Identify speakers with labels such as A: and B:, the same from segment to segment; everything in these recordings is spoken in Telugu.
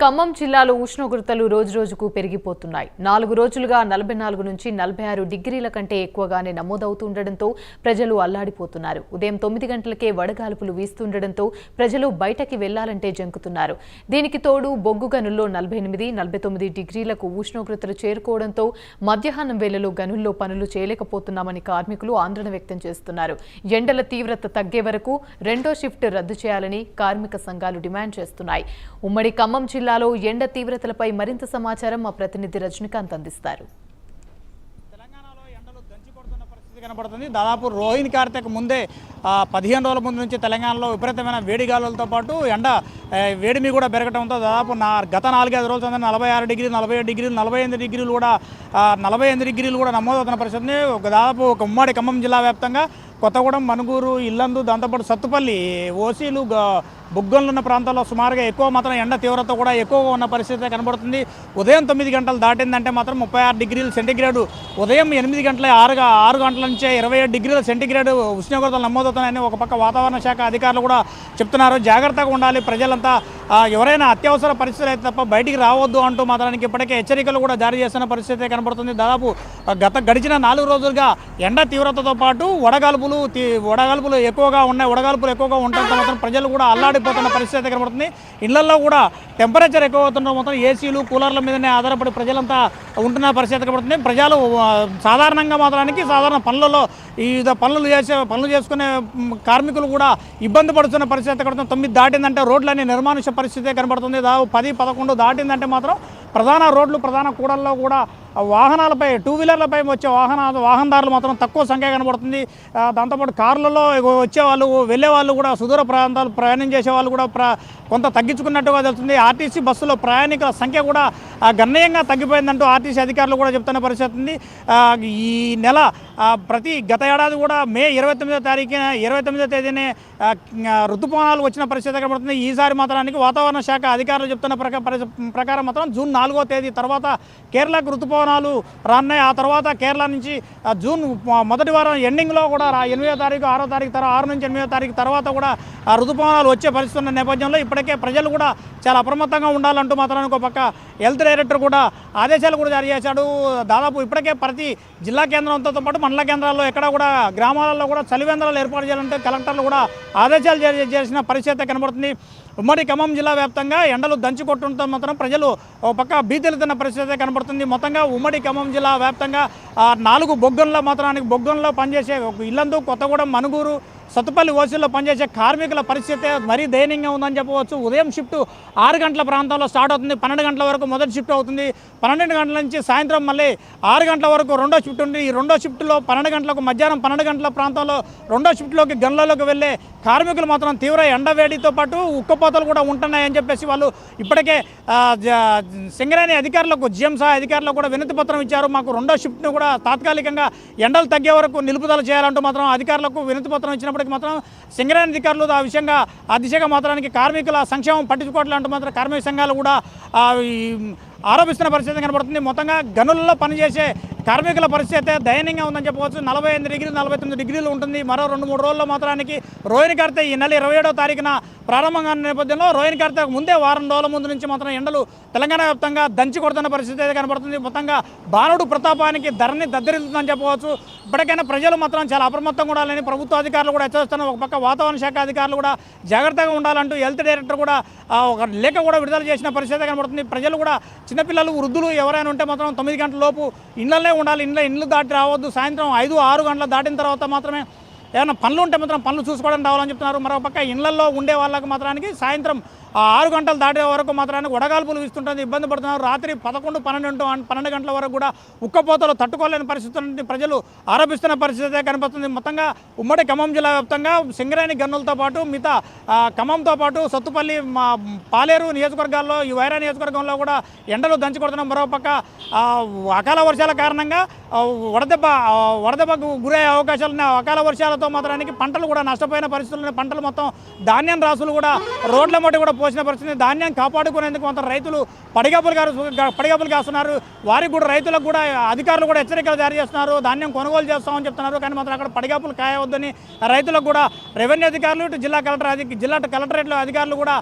A: ఖమ్మం జిల్లాలో ఉష్ణోగ్రతలు రోజురోజుకు పెరిగిపోతున్నాయి. 4 రోజులుగా 44 నుంచి 46 డిగ్రీల కంటే ఎక్కువగానే నమోదవుతుండటంతో ప్రజలు అల్లాడిపోతున్నారు. ఉదయం 9 గంటలకే వడగాల్పులు వీస్తుండటంతో ప్రజలు బయటకి వెళ్లాలంటే జంకుతున్నారు. దీనికి తోడు బొగ్గు గనుల్లో 48, 49 డిగ్రీలకు ఉష్ణోగ్రతలు చేరుకోవడంతో మధ్యాహ్నం వేళలో గనుల్లో పనులు చేయలేకపోతున్నామని కార్మికులు ఆందోళన వ్యక్తం చేస్తున్నారు. ఎండల తీవ్రత తగ్గే వరకు రెండో షిఫ్ట్ రద్దు చేయాలని కార్మిక సంఘాలు డిమాండ్ చేస్తున్నాయి. ఉమ్మడి ఖమ్మం జిల్లాలో ఎండ తీవ్రతలపై మరింత సమాచారం మా ప్రతినిధి రజనీకాంత్ అందిస్తారు.
B: తెలంగాణలో ఎండలు దంచికొడుతున్న పరిస్థితి కనబడుతుంది. దాదాపు రోహిణి కార్తెకు ముందే 15 రోజుల ముందు నుంచి తెలంగాణలో విపరీతమైన వేడిగాలులతో పాటు ఎండ వేడిమి కూడా పెరగడంతో దాదాపు గత 4-5 రోజుల 46 డిగ్రీలు, 47 డిగ్రీలు, 48 డిగ్రీలు కూడా 48 డిగ్రీలు కూడా నమోదవుతున్న పరిస్థితి. దాదాపు ఒక ఉమ్మడి ఖమ్మం జిల్లా వ్యాప్తంగా కొత్తగూడెం, మనుగూరు, ఇల్లందు, దాంతోపాటు సత్తుపల్లి, ఓసీలు, బుగ్గలు ఉన్న ప్రాంతాల్లో సుమారుగా ఎక్కువ మాత్రం ఎండ తీవ్రత కూడా ఎక్కువగా ఉన్న పరిస్థితి కనబడుతుంది. ఉదయం 9 గంటలు దాటిందంటే మాత్రం 36 డిగ్రీల సెంటీగ్రేడ్, ఉదయం 8 గంటల 6 గంటల నుంచే 27 డిగ్రీల సెంటీగ్రేడ్ ఉష్ణోగ్రతలు నమోదవుతున్నాయని ఒక పక్క వాతావరణ శాఖ అధికారులు కూడా చెప్తున్నారు. జాగ్రత్తగా ఉండాలి ప్రజలంతా, ఎవరైనా అత్యవసర పరిస్థితులు అయితే తప్ప బయటికి రావద్దు అంటూ మాత్రానికి ఇప్పటికే హెచ్చరికలు కూడా జారీ చేస్తున్న పరిస్థితి కనబడుతుంది. దాదాపు గడిచిన 4 రోజులుగా ఎండ తీవ్రతతో పాటు వడగాల్పులు ఎక్కువగా ఉన్నాయి. వడగాల్పులు ఎక్కువగా ఉండటంతో మాత్రం ప్రజలు కూడా అల్లాడిపోతున్న పరిస్థితి కనబడుతుంది. ఇళ్లలో కూడా టెంపరేచర్ ఎక్కువ అవుతుండడం మొత్తం ఏసీలు, కూలర్ల మీదనే ఆధారపడి ప్రజలంతా ఉంటున్న పరిస్థితి కనబడుతుంది. ప్రజలు సాధారణంగా మాత్రానికి సాధారణ పనులలో పనులు చేసుకునే కార్మికులు కూడా ఇబ్బంది పడుతున్న పరిస్థితి కనబడుతుంది. 9 దాటిందంటే రోడ్లన్నీ నిర్మానుష్య పరిస్థితి కనబడుతుంది. దాదాపు 10-11 దాటిందంటే మాత్రం ప్రధాన రోడ్లు, ప్రధాన కూడల్లో కూడా వాహనాలపై, 2 వీలర్లపై వచ్చే వాహనదారులు మాత్రం తక్కువ సంఖ్య కనబడుతుంది. దాంతోపాటు కార్లలో వచ్చేవాళ్ళు, వెళ్ళేవాళ్ళు కూడా, సుదూర ప్రాంతాలు ప్రయాణం చేసే వాళ్ళు కూడా కొంత తగ్గించుకున్నట్టుగా తెలుస్తుంది. ఆర్టీసీ బస్సులో ప్రయాణికుల సంఖ్య కూడా గణనీయంగా తగ్గిపోయిందంటూ ఆర్టీసీ అధికారులు కూడా చెప్తున్న పరిస్థితి ఉంది. ఈ నెల గత ఏడాది కూడా మే 29వ తేదీనే ఋతుపవనాలు వచ్చిన పరిస్థితి కనబడుతుంది. ఈసారి మాత్రానికి వాతావరణ శాఖ అధికారులు చెప్తున్న ప్రకారం మాత్రం జూన్ 4వ తేదీ తర్వాత కేరళకు ఋతుపవనాలు రాన్నాయి. ఆ తర్వాత కేరళ నుంచి జూన్ మొదటి వారం ఎండింగ్లో కూడా 8వ తారీఖు, 6వ తారీఖు 6 నుంచి 8వ తారీఖు తర్వాత కూడా ఋతుపవనాలు వచ్చే పరిస్థితి ఉన్న నేపథ్యంలో ఇప్పటికే ప్రజలు కూడా చాలా అప్రమత్తంగా ఉండాలంటూ మాత్రానికి ఒక పక్క హెల్త్ డైరెక్టర్ కూడా ఆదేశాలు కూడా జారీ చేశాడు. దాదాపు ఇప్పటికే ప్రతి జిల్లా కేంద్రంతో పాటు మండల కేంద్రాల్లో ఎక్కడ కూడా గ్రామాలలో కూడా చలివేంద్రాలు ఏర్పాటు చేయాలంటే కలెక్టర్లు కూడా ఆదేశాలు జారీ చేసిన పరిస్థితి కనబడుతుంది. ఉమ్మడి ఖమ్మం జిల్లా వ్యాప్తంగా ఎండలు దంచుకొట్టడంతో మాత్రం ప్రజలు ఒక పక్క భీతిల్లుతున్న పరిస్థితి కనబడుతుంది. మొత్తంగా ఉమ్మడి ఖమ్మం జిల్లా వ్యాప్తంగా 4 బొగ్గంలో పనిచేసే ఇల్లందు, కొత్తగూడెం, మనుగూరు, సత్తుపల్లి, ఓసీల్లో పనిచేసే కార్మికుల పరిస్థితి మరీ దయనీయంగా ఉందని చెప్పవచ్చు. ఉదయం షిఫ్ట్ 6 గంటల ప్రాంతంలో స్టార్ట్ అవుతుంది. 12 గంటల వరకు మొదటి షిఫ్ట్ అవుతుంది. 12 గంటల నుంచి సాయంత్రం మళ్ళీ 6 గంటల వరకు రెండో షిఫ్ట్ ఉంది. ఈ రెండో షిఫ్ట్లో 12 గంటలకు మధ్యాహ్నం 12 గంటల ప్రాంతంలో రెండో షిఫ్ట్లోకి గన్లలోకి వెళ్ళే కార్మికులు మాత్రం తీవ్ర ఎండవేడితో పాటు ఉక్కపోతలు కూడా ఉంటున్నాయని చెప్పేసి వాళ్ళు ఇప్పటికే సింగరేణి అధికారులకు, జిఎంసా అధికారులకు కూడా వినతి పత్రం ఇచ్చారు. మాకు రెండో షిఫ్ట్ను కూడా తాత్కాలికంగా ఎండలు తగ్గే వరకు నిలుపుదల చేయాలంటూ మాత్రం అధికారులకు వినతి పత్రం ఇచ్చినప్పటికీ మాత్రం సింగరేణి అధికారులు ఆ దిశగా మాత్రానికి కార్మికుల సంక్షేమం పట్టించుకోవట్లంటూ మాత్రం కార్మిక సంఘాలు కూడా ఆరోపిస్తున్న పరిస్థితి కనబడుతుంది. మొత్తంగా గనులలో పనిచేసే కార్మికుల పరిస్థితి దయనీయంగా ఉందని చెప్పవచ్చు. 48 డిగ్రీలు, 49 డిగ్రీలు ఉంటుంది. మరో 2-3 రోజుల్లో మాత్రానికి రోహిణి కార్తె ఈ నెల 27వ తారీఖున ప్రారంభంగా నేపథ్యంలో రోహిణి కార్తెకు ముందే వారం రోజుల ముందు నుంచి మాత్రం ఎండలు తెలంగాణ వ్యాప్తంగా దంచి కొడుతున్న పరిస్థితి అయితే కనబడుతుంది. మొత్తంగా బాణుడు ప్రతాపానికి ధరని దద్దరిల్లుతుందని చెప్పవచ్చు. ఇప్పటికైనా ప్రజలు మాత్రం చాలా అప్రమత్తంగా ఉండాలని ప్రభుత్వ అధికారులు కూడా హెచ్చరిస్తున్నారు. ఒక పక్క వాతావరణ శాఖ అధికారులు కూడా జాగ్రత్తగా ఉండాలంటూ హెల్త్ డైరెక్టర్ కూడా ఒక లేఖ కూడా విడుదల చేసిన పరిస్థితి కనబడుతుంది. ప్రజలు కూడా, చిన్నపిల్లలు, వృద్ధులు ఎవరైనా ఉంటే మాత్రం 9 గంటల లోపు ఇళ్లనే ఉండాలి. ఇళ్ళు దాటి రావద్దు. సాయంత్రం 5-6 గంటలు దాటిన తర్వాత మాత్రమే ఏమైనా పనులు ఉంటే మాత్రం పనులు చూసుకోవడానికి రావాలని చెప్తున్నారు. మరోపక్క ఇళ్లలో ఉండే వాళ్ళకి మాత్రానికి సాయంత్రం 6 గంటలు దాటే వరకు మాత్రానికి వడగాల్పులు వీస్తుంటుంది, ఇబ్బంది పడుతున్నారు. రాత్రి 11-12 గంటల వరకు కూడా ఉక్కపోతలు తట్టుకోలేని పరిస్థితులను ప్రజలు ఆరోపిస్తున్న పరిస్థితి కనిపిస్తుంది. మొత్తంగా ఉమ్మడి ఖమ్మం జిల్లా వ్యాప్తంగా సింగరేణి గన్నులతో పాటు మిగతా ఖమ్మంతో పాటు సత్తుపల్లి, పాలేరు నియోజకవర్గాల్లో, ఈ వైరా నియోజకవర్గంలో కూడా ఎండలు దంచి కొడుతున్నాం. మరోపక్క అకాల వర్షాల కారణంగా వడదెబ్బకు గురయ్యే అవకాశాలు ఉన్నాయి. అకాల వర్షాలతో మాత్రానికి పంటలు కూడా నష్టపోయిన పరిస్థితుల్లో పంటలు మొత్తం ధాన్యం రాసులు కూడా రోడ్ల మట్టి కూడా పోసిన పరిస్థితి. ధాన్యం కాపాడుకునేందుకు కొంత రైతులు పడిగాపులు కాస్తున్నారు. వారికి కూడా రైతులకు కూడా అధికారులు కూడా హెచ్చరికలు జారీ చేస్తున్నారు. ధాన్యం కొనుగోలు చేస్తామని చెప్తున్నారు. కానీ మాత్రం అక్కడ పడిగాపులు కాయవద్దని రైతులకు కూడా రెవెన్యూ అధికారులు ఇటు జిల్లా కలెక్టరేట్లో అధికారులు కూడా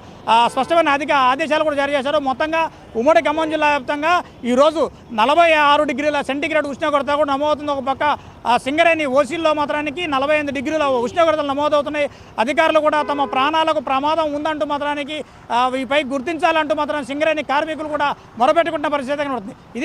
B: స్పష్టమైన ఆదేశాలు కూడా జారీ చేశారు. మొత్తంగా ఉమ్మడి ఖమ్మం జిల్లా వ్యాప్తంగా ఈరోజు 46 డిగ్రీల సెంటీగ్రేడ్ ఉష్ణోగ్రత కూడా నమోదవుతుంది. ఒక పక్క సింగరేణి ఓసీల్లో మాత్రానికి 48 డిగ్రీల ఉష్ణోగ్రతలు నమోదవుతున్నాయి. అధికారులు కూడా తమ ప్రాణాలకు ప్రమాదం ఉందంటూ మాత్రానికి వీపై గుర్తించాలంటూ మాత్రం సింగరేణి కార్మికులు కూడా మొరపెట్టుకుంటున్న పరిస్థితి కనబడుతుంది. ఇది